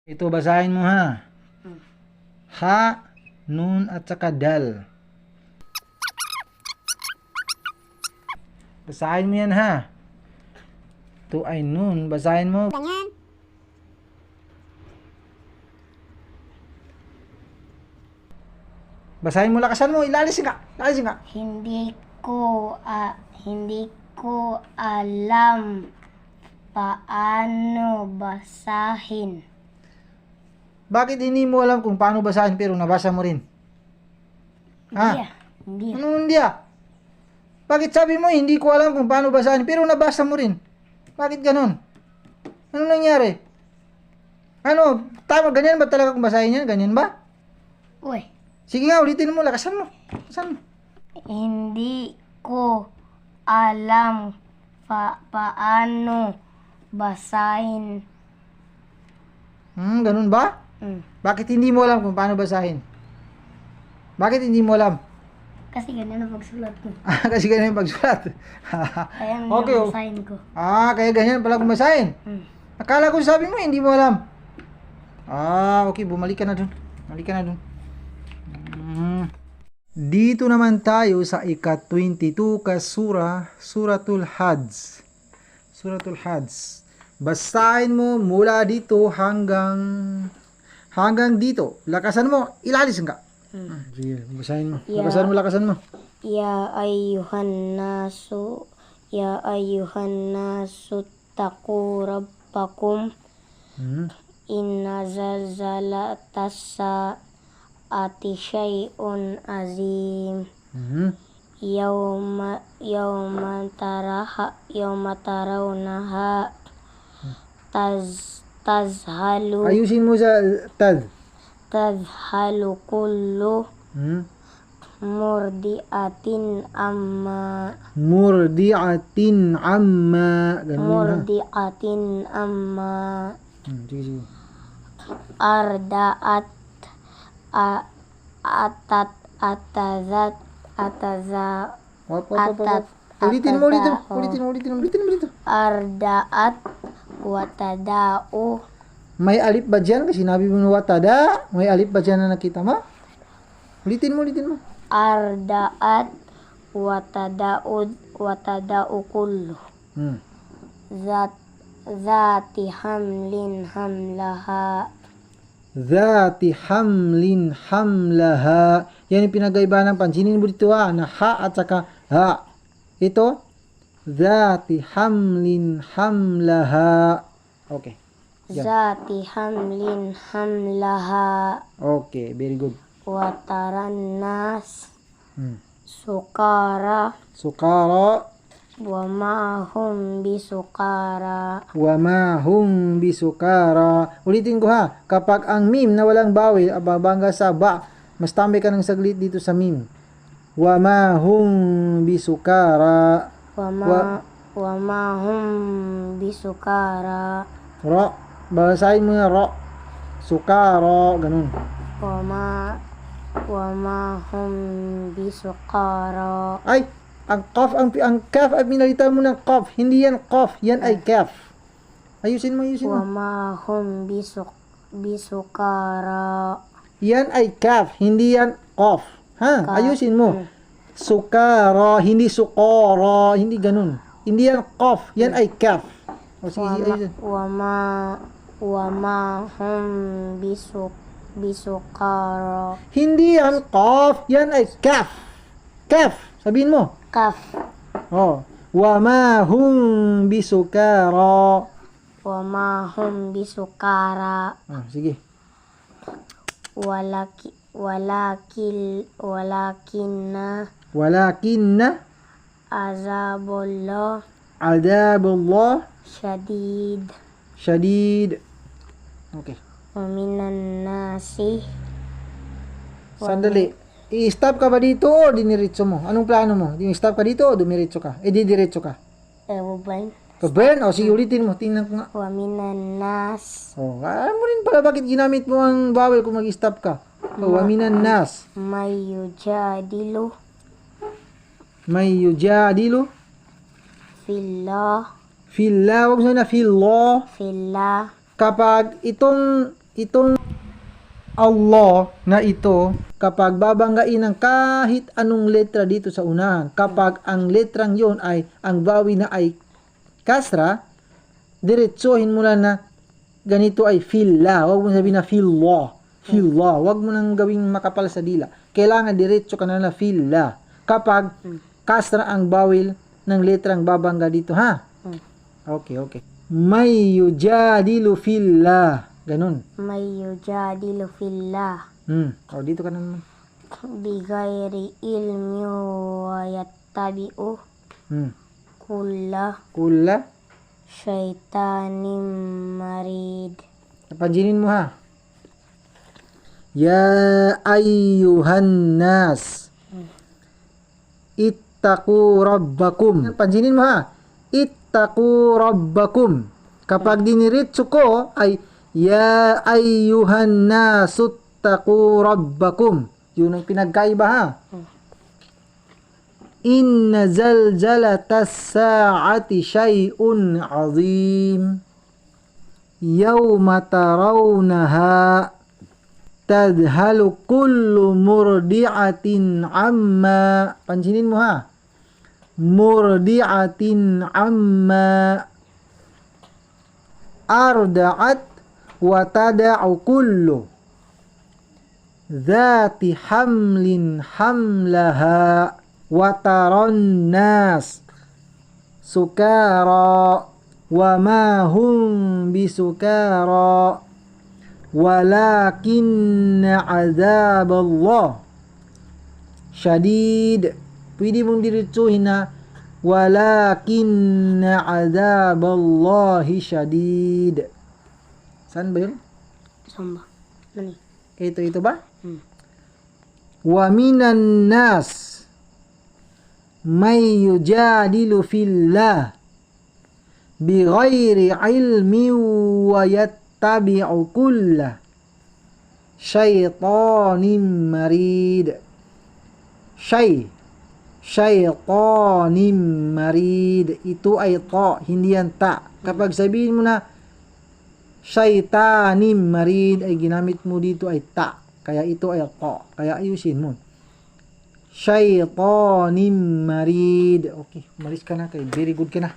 Ito, basahin mo ha. Ha, nun, at saka dal. Basahin mo yan ha. Ito ay nun. Basahin mo. Ganyan. Basahin mo, lakasan mo. Ilalisin ka. Ilalisin ka. Hindi ko alam paano basahin. Bakit hindi mo alam kung paano basahin pero nabasa mo rin? Ha? Hindi. Ano hindi ah? Bakit sabi mo hindi ko alam kung paano basahin pero nabasa mo rin? Bakit ganun? Ano nangyari? Ano? Tama, ganyan ba talaga kung basahin yan? Ganyan ba? Uy, Sige nga, ulitin mo. Lakasan mo. Lakasan mo. hindi ko alam paano basahin. Ganun ba? Bakit hindi mo alam kung paano basahin? Bakit hindi mo alam? Kasi ganyan ang pagsulat ko. Kasi ganyan yung pagsulat. Kaya Okay, oh. basahin ko. Kaya ganyan pala kung basahin. Akala ko sabi mo, hindi mo alam. Okay, bumalik ka na dun. Bumalik ka na dun. Dito naman tayo sa ika-22 ka Suratul Hajj. Suratul Hajj. Basahin mo mula dito hanggang dito. Lakasan mo, ilalisin ka. Sige, basahin mo. Yeah. Lakasan mo. Ya ayyuhan nasu taqu rabbakum inna zalzalatas saati syai'un azim yawma tarawnaha tazhalu Ayusin mo sa tazhalu kullu murdi'atin amma ganun ha. Sige. arda'at ataza Ulitin mo dito. arda'at watada'u May alif ba dyan? Kasi sinabi mo na watada. May alif ba dyan na nakita mo? Ulitin mo. arda'at watada'u kullu zati hamlin hamlaha. Zati hamlin hamlaha. Yan yung pinagaiba ng pansinin mo dito na ha at saka ha. Ito, zati hamlin hamlaha. Okay. Yan. Zati hamlin hamlaha. Okay, very good. Wataran nas sukara wa ma hum bisukara. Ulitin ko ha. Kapag ang mim na walang bawel ababangga sa ba, mas tambay ka ng saglit dito sa mim. Wa ma hum bisukara. Wa ma hum bisukara. Ro. Basahin mo na ro. Sukara, ganun. Wa ma hum bisukara. Ay, ang kaf ay pinalitan mo ng kaf. Hindi yan kaf, yan ay kaf. Ayusin mo. Wa ma hum bisukara. Yan ay kaf, hindi yan kaf. Ha? Ayusin mo. Sukara, hindi sukara, hindi ganun. Hindi yan kaf, yan ay kaf. O sige, ayusin. Wa ma hum bisukara. Hindi yan kaf, yan ay kaf. Kaf, sabihin mo. Kaf. Wa ma hum bisukara. Wa ma hum bisukara. Sige. Walakinna azabullah syadid. Okay. Wa minan nasi. Sandali. I-stop ka ba dito o diniritso mo? Anong plano mo? I-stop ka dito o dumiritso ka? Didiretso ka? Ewan. Burn? Sige, ulitin mo. Tingnan ko nga. Wa minan nas. Alam mo rin pala bakit ginamit mo ang vowel kung mag-stop ka. Wa minan nas. May yujadilu. Fillah. Wag mo na fillah. Fillah. Kapag itong itong Allah na ito, kapag babanggain ng kahit anong letra dito sa unahan, kapag ang letrang yon ay, ang wawi na ay kasra, diretsohin mo lang na ganito ay fillah. Huwag mo sabihin na fillah. Fillah. Huwag mo nang gawing makapal sa dila. Kailangan diretso ka na fillah. Kapag kasra ang bawil ng letrang babangga dito, ha? Okay, okay. May yujadilu fillah. Ganun. May yujadilu fillah O, dito ka na naman. bigayri ilmi wa yattabi'u kulla Kula. syaitanim marid. Napanjinin mo, ha? Ya ayyuhan nas. Ittaqu rabbakum. Napanjinin mo, ha? Ittaqu rabbakum. Kapag diniritso ko ay ya ayyuhan nas ittaqu rabbakum. Yun ang pinagkaiba, ha? Inna zalzalatas sa'ati syai'un 'azim. Yawma tarawnaha tadhalu kullu murdi'atin amma. Pansinin mo, ha? Murdi'atin amma arda'at wa tada'u kullu dhati hamlin hamlaha wa taran nas sukara wa ma hum bisukara walakinna azaballah syadid. Pwede mong diretsuhin na walakinna azaballahi syadid. Saan ba yun? Samba. Nani? Ito ba? Wa minan nas may yujadilu fillah bighairi ilmi wa yattabi'u kulla syaittanim marid. Syaittanim marid. Ito ay ta, hindi yan ta. Kapag sabihin mo na syaitanim marid, ay ginamit mo dito ay ta. Kaya ito ay ta. Kaya ayusin mo. Syaitanim marid. Okay, umalis ka na. Very good ka na.